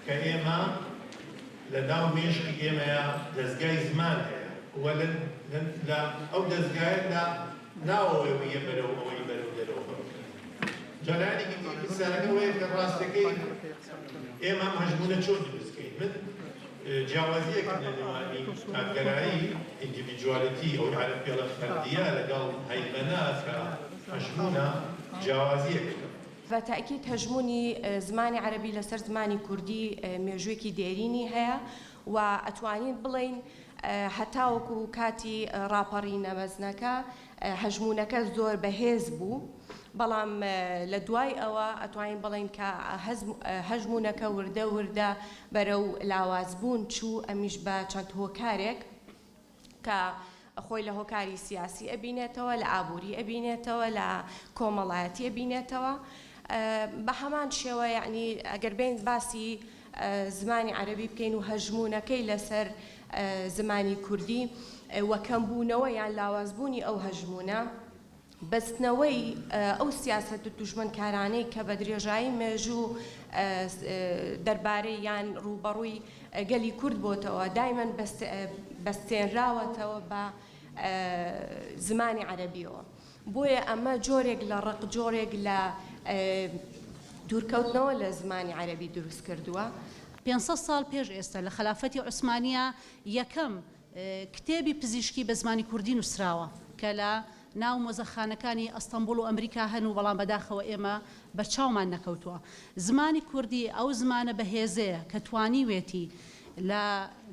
کە ئێمە لە ناو مێشکی ئێمەیە دەستگای زمان هەیە لە ئەو دەستگایە لە ناوەوەیە بەرەو ئەوەی بەرەو دەرەوە جەلایەنێکی پرسیارەکە وەیە کە ڕاستەکەی ئێمە ئەم هەژمونە چۆن دروستکەین من جیاوازیەکەم لە نێوانی کارگەرایی ئیندیڤیدوالیتی ئەو عارف پێڵە فەردیە لەگەڵ هەیمەنە کە هەژمونە جیاوازیەکەم بەتاکید هەژمونی زمانی عەرەبی لەسەر زمانی کوردی مێژوویەکی دێرینی هەیە و ئەتوانین بڵێین هەتا وەکو کاتی ڕاپەڕی نەمەزنەکە هەژمونەکە زۆر بەهێز بوو بەڵام لە دوای ئەوە ئەتوانین بڵێن کە هەژمونەکە وردە وردە بەرەو لاوازبوون چوو ئەمیش بە چەند هۆکارێک کە خۆی لە هۆکاری سیاسی ئەبینێتەوە لە ئابووری ئەبینێتەوە لە کۆمەڵایەتی ئەبینێتەوە بە هەمان شێوە یعنی ئەگەر بین باسی زمانی عەرەبی بکەین و هەژمونەکەی لەسەر زمانی کوردی وەکەمبوونەوە یان لاوازبوونی ئەو هەژمونە بەستنەوەی ئەو سیاسەت و دوژمنکارانەی کە بە درێژایی مێژوو دەربارەی یان ڕوبەڕووی گەلی کورد بۆتەوە دایمەن بەستێنراوەتەوە بە زمانی عەرەبیەوە بۆیە ئەمە جۆرێک لە ڕق جۆرێک لە دوورکەوتنەوە لە زمانی عەرەبی دروست کردووە 500 ساڵ پێش ئێستا لە خلافەتی عوسمانیە یەکەم کتێبی پزیشکی بە زمانی کوردی نووسراوە کە لە ناو مۆزەخانەکانی ئەستەمبوڵ و ئەمریکا هەن و بەڵام بەداخەوە ئێمە بەرچاومان نەکەوتووە زمانی کوردی ئەو زمانە بەهێزەیە کە توانیوێتی لە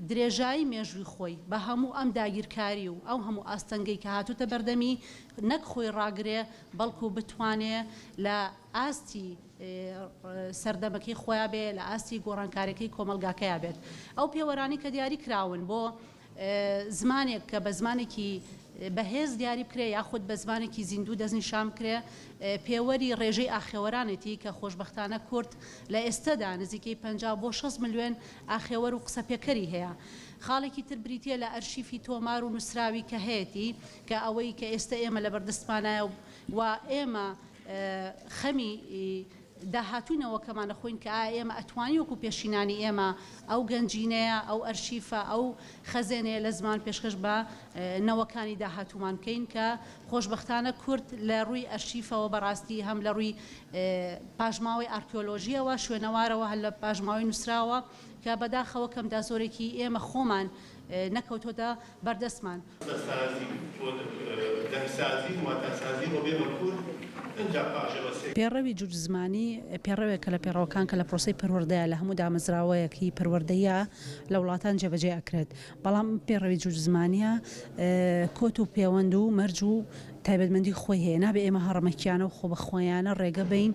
درێژایی مێژووی خۆی بە هەموو ئەم داگیرکاری و ئەو هەموو ئاستەنگەی کە هاتوتە بەردەمی نەک خۆی ڕاگرێ بەڵکو بتوانێ لە ئاستی سەردەمەکەی خۆیان بێ لە ئاستی گۆڕانکارەکەی کۆمەلگاکەیان بێت ئەو پێوەرانی کە دیاری کراون بۆ زمانێک کە بە زمانێکی بەهێز دیاری بکرێ یاخود بە زمانێکی زیندوو دەستنیشان بکرێ پێوەری ڕێژەی ئاخێوەرانێتی کە خۆشبەختانە کورد لە ئێستادا نزیکەی 50 بۆ 6 ملیۆن ئاخێوەر و قسەپێکەری هەیە خاڵێکی تر بریتە لە ئەرشیفی تۆمار و نووسراوی کە هەیەی کە ئەوەی کە ئێستا ئێمە لە بەردەستمانایە و ئێمە خەمی داهاتوونەوە کەمانە خۆین کە ئێمە ئەتوانی وەکو پێشینانی ئێمە ئەو گەنجینەیە ئەو ئەرشیفە ئەو خەزێنەیە لە زمان پێشکەش بە نەوەکانی داهاتوومان بکەین کە خۆشبەختانە کورد لە ڕووی ئەرشیفەوە بەڕاستی هەم لە ڕووی پاژماوەی ئارکێۆلۆژیەوە شوێنەوارەوە هەر لە پاژماوەی نووسراوە کە بەداخەوە کەم دازۆرێکی ئێمە خۆمان نەکەوتۆتە بەردەستمان پێڕەوی جوجزمانی پێڕەوێکە لە پێڕەوەکان کە لە پرۆسی پەروەردەیە لە هەموو دامەزراوەیەکی پەروەردەیە لە وڵاتان جێبەجێ ئەکرێت بەڵام پێڕەوی جوجزمانیە کۆت و پەیوەند و مەرج و تایبەتمەندی خۆی هەیە نابێ ئێمە هەڕەمەکیانە و خۆ بەخۆیانە ڕێگە بین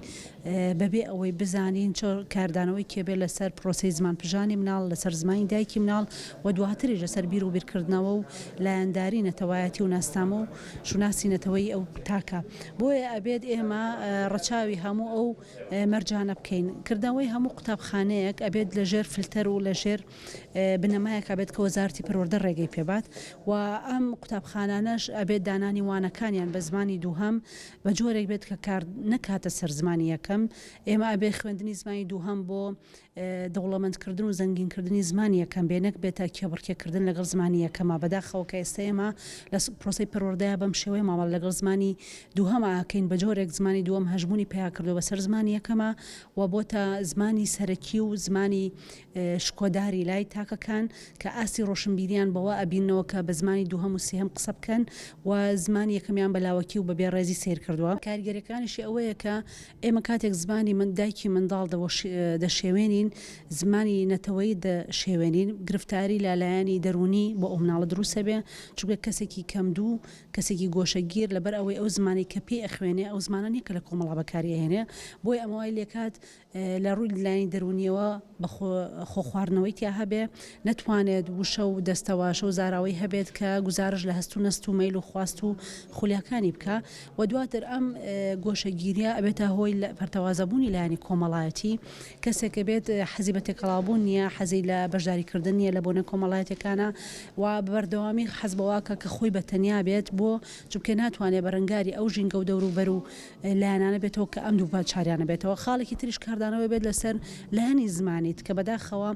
بەبێ ئەوەی بزانین چۆن کاردانەوەی کێبێت لەسەر پرۆسی زمان پژانی مناڵ لەسەر زمانی دایکی مناڵ و دواتری لەسەر بیر و بیرکردنەوە و لایەنداری نەتەوایەتی و ناستامە و شوناسی نەتەوەی ئەو تاکە بۆیە ئەبێت ئێمە ڕەچاوی هەموو ئەو مەرجانە بکەین کردنەوەی هەموو قوتابخانەیەک ئەبێت لە ژێر فلتەر و لە ژێر بنەمایەک ئەبێت کە وەزارەتی پەروەردە ڕێگەی پێبات و ئەم قوتابخانانەش ئەبێت دانانی وانەکانیان بە زمانی دووهەم بە جۆرێک بێت کە کار نەکاتە سەر زمانی یەکەم ئێمە ئەبێ خوێندنی زمانی دووهەم بۆ دەوڵەمەندکردن و زەنگینکردنی زمانی یەکەم بێنەک بێتە کێبڕکێکردن لەگەڵ زمانی یەکەمە بەداخەوە کە ئێستا ئێمە لە پرۆسی پەروەردەیە بەم شێوەیە ماوەڵ لەگەڵ زمانی دووهەم ئاکەین بە جۆرێک زمانی دووەم هەژمونی پیا کردو بەسەر زمانی یەکەمە و بۆتە زمانی سەرەکی و زمانی شکۆداری لای تاکەکان کە ئاسی ڕۆشنبیریان بەوە ئەبینەوە کە بە زمانی دووهەم و سێهەم قسە بکەن و زمانی یەکەمیان بەلاوەکی و بەبێ ڕێزی سیر کردووە کاریگەریەکانیشی ئەوەیە کە ئێمە کاتێک زمانی من دایکی منداڵ دەشێوێنین زمانی نەتەوەی دەشێوێنین گرفتاری لالایانی دەرونی بۆ ئەو مناڵە دروستە بێ چونکە کەسێکی کەمدوو کەسێکی گۆشەگیر لەبەر ئەوەی ئەو زمانی کە پێی ئەخوێنێ ئەو زمانە کە لە کۆمەڵا بەکاری هێنێ بۆی ئەمەوای لێکات لە ڕووی لایانی دەرونیەوە بە خۆخواردنەوەی تیا هەبێ نەتوانێت وشە و دەستەواشە و زاراوەی هەبێت کە گزارش لە هەست و نەست و مەیل و خواست و خولیا ئەولیاکانی بکە و دواتر ئەم گۆشەگیریە ئەبێتە هۆی پەرتەوازەبوونی لایەنی کۆمەڵایەتی کەسێکە بێت حەزی بە تێکەڵابوون نییە حەزی لە بەشداریکردن نیە لە بۆنە کۆمەڵایەتەکانە و بەردەوامی حەز بەواکە کە خۆی بە تەنیا بێت بۆ چونکە ناتوانێت بەرەنگاری ئەو ژینگە و دەوروبەر و لایەنانە بێتەوە کە ئەم دوو چاریانە بێتەوە خاڵێکی تریش کاردانەوە بێت لەسەر لایەنی زمانیت کە بەداخەوە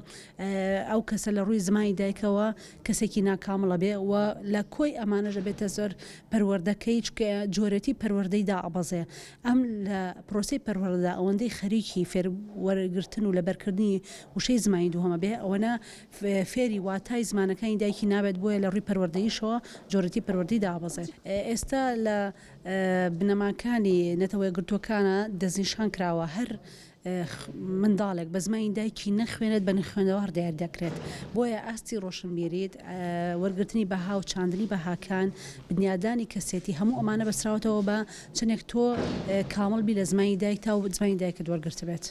ئەو کەسە لە ڕووی زمانی دایکەوە کەسێکی ناکامڵە بێ و لە کۆی ئەمانەژە بێتە زۆر پەروەردەکەی چکە جۆرەتی پەروەردەیدا ئەبەزێ ئەم لە پرۆسی پەروەردە ئەوەندەی خەریکی فێروەرگرتن و لەبەرکردنی وشەی زمانی دووهەمە بێ ئەوەنە فێری واتای زمانەکانی دایکی نابێت بۆیە لە ڕووی پەروەردەییشەوە جۆرەتی پەروەردەیدا ئەبەزێت ئێستا لە بنەماکانی نەتەوەی گرتوەکانە دەستنیشان کراوە هەر منداڵێک بە زمانی دایکی نەخوێنێت بە نەخوێنەوە دیار دەکرێت بۆیە ئاستی ڕۆشنبیریت وەرگرتنی بەها و چاندنی بەهاکان بنیادانی کەسێتی هەموو ئەمانە بەسراوەتەوە بە چنێک تۆ کامڵ بی لە زمانی دایکتا و زمانی دایکت وەرگرت بێت.